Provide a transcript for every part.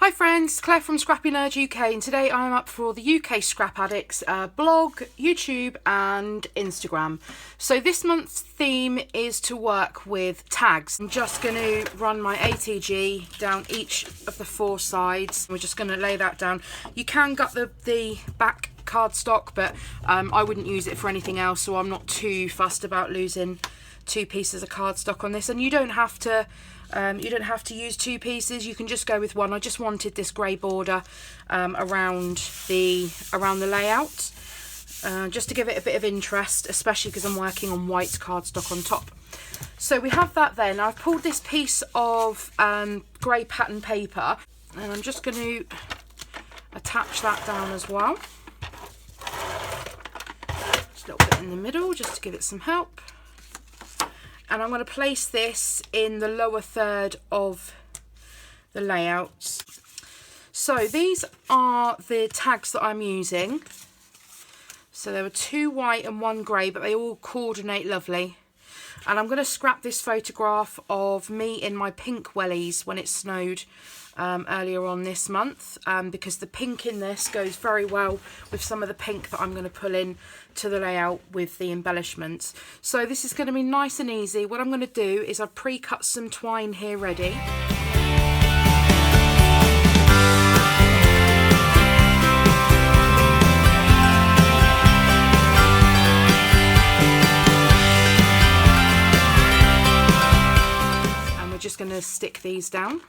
Hi friends, Claire from ScrappyNerdUK, and today I'm up for the UKScrapAddicts blog, YouTube and Instagram. So this month's theme is to work with tags. I'm just going to run my ATG down each of the four sides. We're just going to lay that down. You can gut the back cardstock, but I wouldn't use it for anything else, so I'm not too fussed about losing two pieces of cardstock on this. And you don't have to use two pieces, you can just go with one. I just wanted this grey border around the layout, just to give it a bit of interest, especially because I'm working on white cardstock on top. So we have that there. Now I've pulled this piece of grey pattern paper, and I'm just going to attach that down as well. Just a little bit in the middle, just to give it some help. And I'm going to place this in the lower third of the layout. So these are the tags that I'm using. So there were two white and one grey, but they all coordinate lovely. And I'm going to scrap this photograph of me in my pink wellies when it snowed earlier on this month, because the pink in this goes very well with some of the pink that I'm going to pull in to the layout with the embellishments. So this is going to be nice and easy. What I'm going to do is I've pre-cut some twine here ready. And we're just going to stick these down.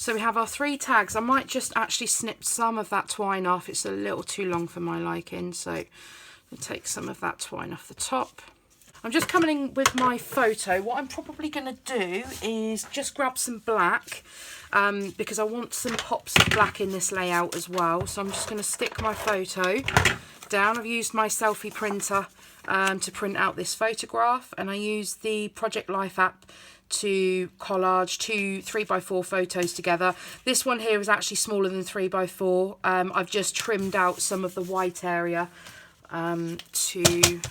So we have our three tags. I might just actually snip some of that twine off. It's a little too long for my liking, so I'll take some of that twine off the top. I'm just coming in with my photo. What I'm probably going to do is just grab some black, because I want some pops of black in this layout as well. So I'm just going to stick my photo down. I've used my selfie printer to print out this photograph, and I used the Project Life app to collage two 3x4 photos together. This one here is actually smaller than 3x4. I've just trimmed out some of the white area to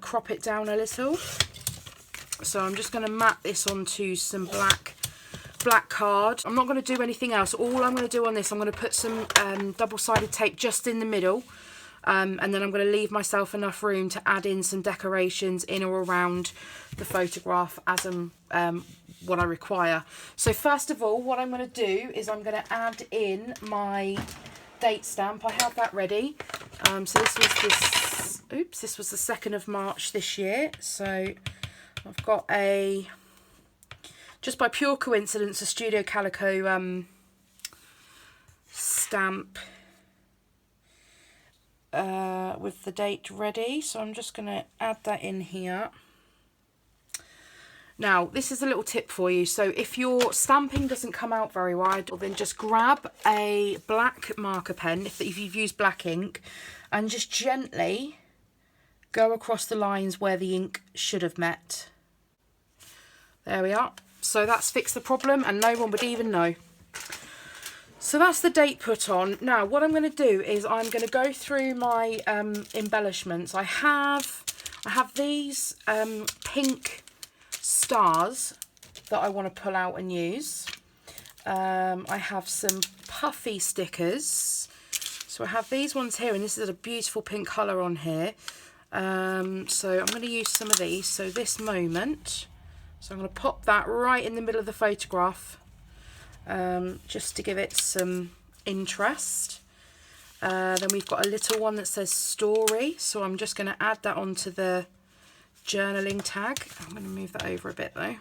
crop it down a little. So I'm just going to mat this onto some black card. I'm not going to do anything else. All I'm going to do on this, I'm going to put some double-sided tape just in the middle. And then I'm going to leave myself enough room to add in some decorations in or around the photograph as what I require. So first of all, what I'm going to do is I'm going to add in my date stamp. I have that ready. So this was the 2nd of March this year. So I've got just by pure coincidence, a Studio Calico stamp with the date ready. So I'm just going to add that in here. Now this is a little tip for you. So if your stamping doesn't come out very wide, then just grab a black marker pen, if you've used black ink, and just gently go across the lines where the ink should have met. There we are. So that's fixed the problem and no one would even know. So that's the date put on. Now what I'm going to do is I'm going to go through my embellishments. I have these pink stars that I want to pull out and use. I have some puffy stickers. So I have these ones here, and this is a beautiful pink colour on here. So I'm going to use some of these. So this moment, so I'm going to pop that right in the middle of the photograph. Just to give it some interest. Then we've got a little one that says story, so I'm just going to add that onto the journaling tag. I'm going to move that over a bit though.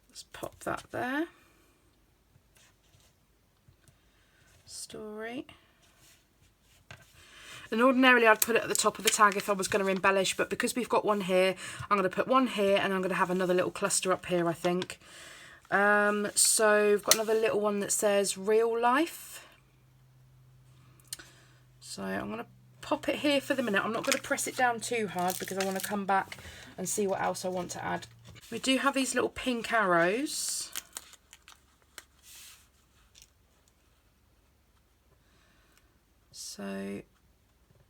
Let's pop that there. Story. And ordinarily I'd put it at the top of the tag if I was going to embellish, but because we've got one here, I'm going to put one here, and I'm going to have another little cluster up here, I think. So we've got another little one that says real life. So I'm going to pop it here for the minute. I'm not going to press it down too hard because I want to come back and see what else I want to add. We do have these little pink arrows. So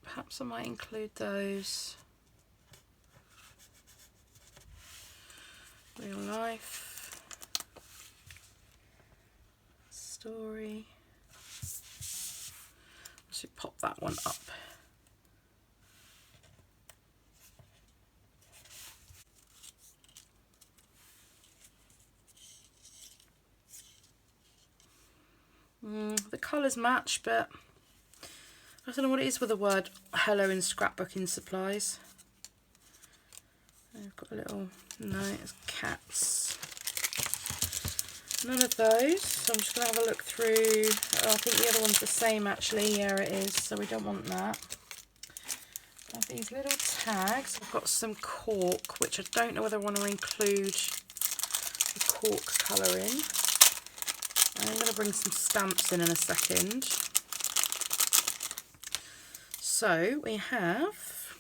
perhaps I might include those. Real life. Story. So pop that one up. The colours match, but I don't know what it is with the word hello in scrapbooking supplies. I've got a little, no, it's cats. None of those, so I'm just going to have a look through. Oh, I think the other one's the same actually. Yeah, it is, so we don't want that. I have these little tags. I've got some cork, which I don't know whether I want to include the cork colour in. I'm going to bring some stamps in a second. So we have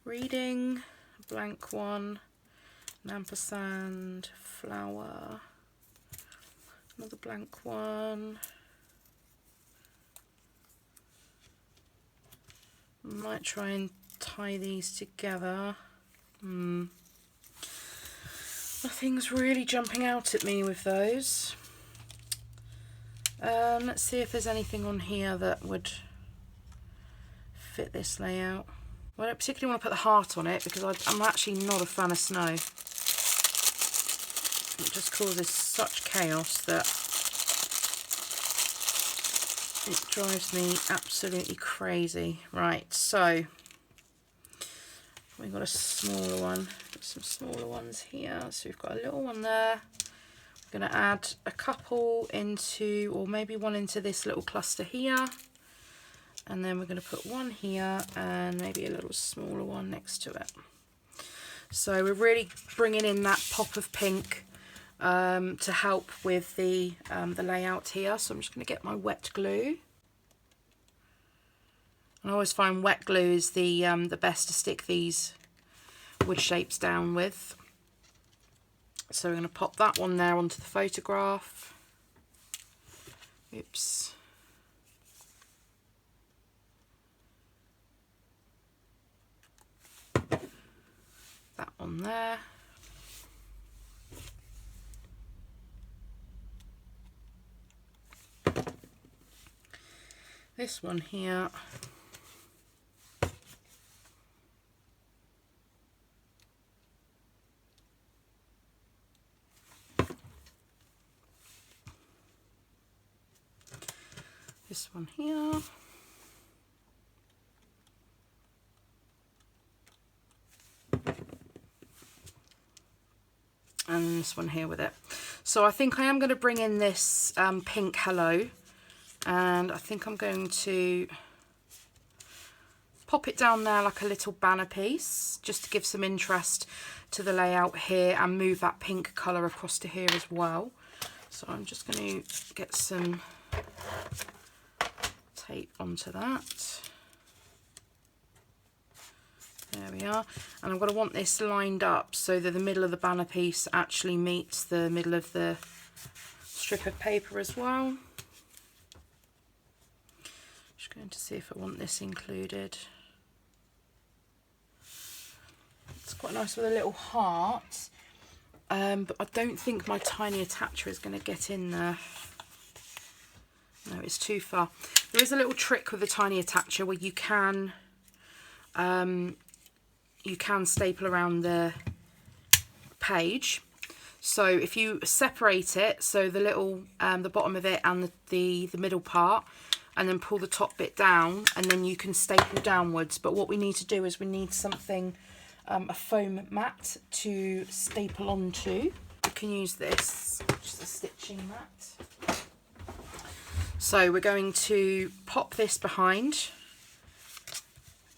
reading, a blank one, an ampersand, flower, another blank one. Might try and tie these together. Nothing's really jumping out at me with those. Let's see if there's anything on here that would fit this layout. Well, I don't particularly want to put the heart on it because I'm actually not a fan of snow. It just causes such chaos that it drives me absolutely crazy. Right, so we've got a smaller one. Got some smaller ones here. So we've got a little one there. We're going to add a couple into, or maybe one into this little cluster here. And then we're going to put one here and maybe a little smaller one next to it. So we're really bringing in that pop of pink to help with the layout here. So I'm just going to get my wet glue. I always find wet glue is the best to stick these wood shapes down with. So we're going to pop that one there onto the photograph. Oops. That one there. This one here. This one here. And this one here with it. So I think I am going to bring in this pink hello, and I think I'm going to pop it down there like a little banner piece just to give some interest to the layout here and move that pink colour across to here as well. So I'm just going to get some tape onto that. There we are. And I'm going to want this lined up so that the middle of the banner piece actually meets the middle of the strip of paper as well. Just going to see if I want this included. It's quite nice with a little heart, but I don't think my tiny attacher is going to get in there. No, it's too far. There is a little trick with the tiny attacher where you can staple around the page. So if you separate it, so the little the bottom of it and the middle part, and then pull the top bit down, and then you can staple downwards. But what we need to do is we need something, a foam mat to staple onto. You can use this, just a stitching mat. So we're going to pop this behind,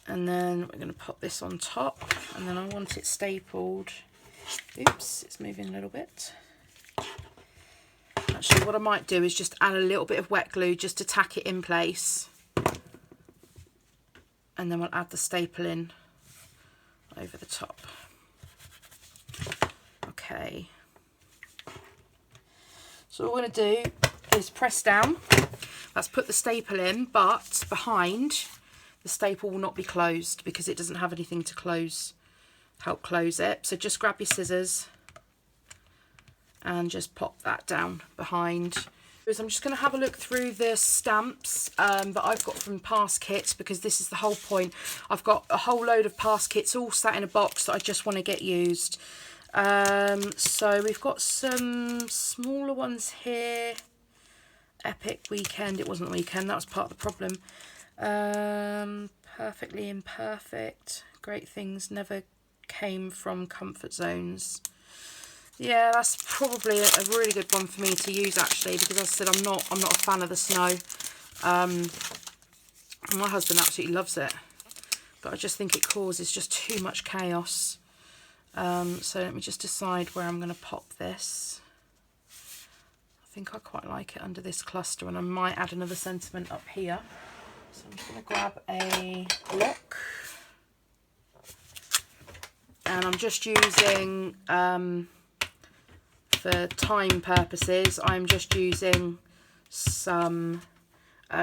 and then we're going to pop this on top, and then I want it stapled. Oops, it's moving a little bit. actually what I might do is just add a little bit of wet glue just to tack it in place. And then we'll add the staple in over the top. Okay. So what we're going to do is press down. That's put the staple in, but behind the staple will not be closed because it doesn't have anything to help close it. So just grab your scissors and just pop that down behind. I'm just going to have a look through the stamps that I've got from past kits, because this is the whole point. I've got a whole load of past kits all sat in a box that I just want to get used. So we've got some smaller ones here. Epic Weekend. It wasn't the weekend, that was part of the problem. Perfectly Imperfect. Great Things Never Came From Comfort Zones. Yeah, that's probably a really good one for me to use, actually, because as I said, I'm not a fan of the snow. My husband absolutely loves it, but I just think it causes just too much chaos. So let me just decide where I'm going to pop this. I think I quite like it under this cluster, and I might add another sentiment up here. So I'm just going to grab a block, and I'm just using, for time purposes, I'm just using some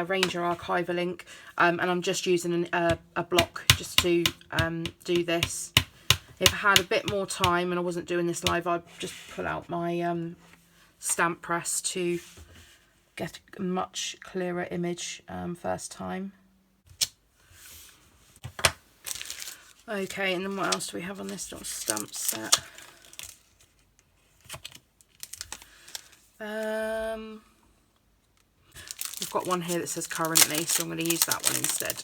Ranger Archival ink, and I'm just using a block just to do this. If I had a bit more time and I wasn't doing this live, I'd just pull out my stamp press to get a much clearer image first time. Okay, and then what else do we have on this little stamp set? We've got one here that says currently, so I'm going to use that one instead.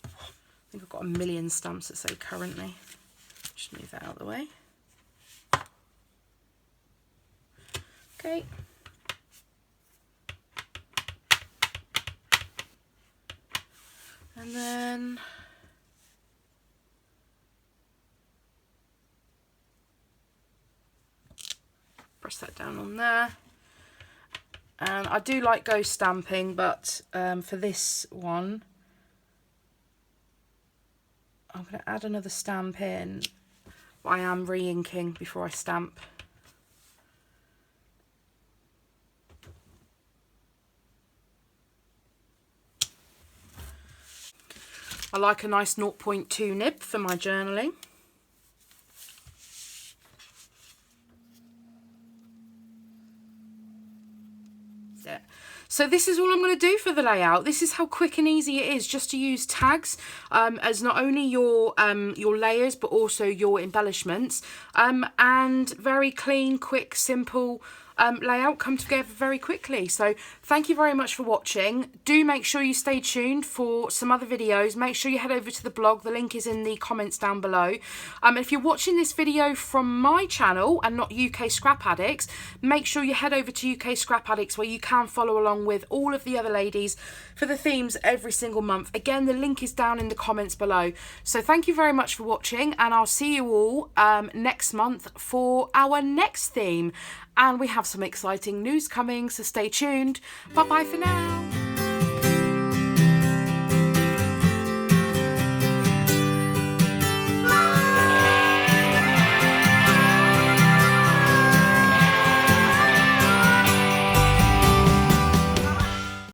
I think I've got a million stamps that say currently. Just move that out of the way. Okay. And then press that down on there. And I do like ghost stamping, but for this one, I'm going to add another stamp in, but I am re-inking before I stamp. I like a nice 0.2 nib for my journaling. Yeah. So this is all I'm going to do for the layout. This is how quick and easy it is just to use tags as not only your layers but also your embellishments, and very clean, quick, simple layout come together very quickly. So thank you very much for watching. Do make sure you stay tuned for some other videos. Make sure you head over to the blog. The link is in the comments down below. If you're watching this video from my channel and not UK Scrap Addicts, make sure you head over to UK Scrap Addicts, where you can follow along with all of the other ladies for the themes every single month. Again, the link is down in the comments below. So thank you very much for watching, and I'll see you all next month for our next theme. And we have some exciting news coming, so stay tuned. Bye bye for now.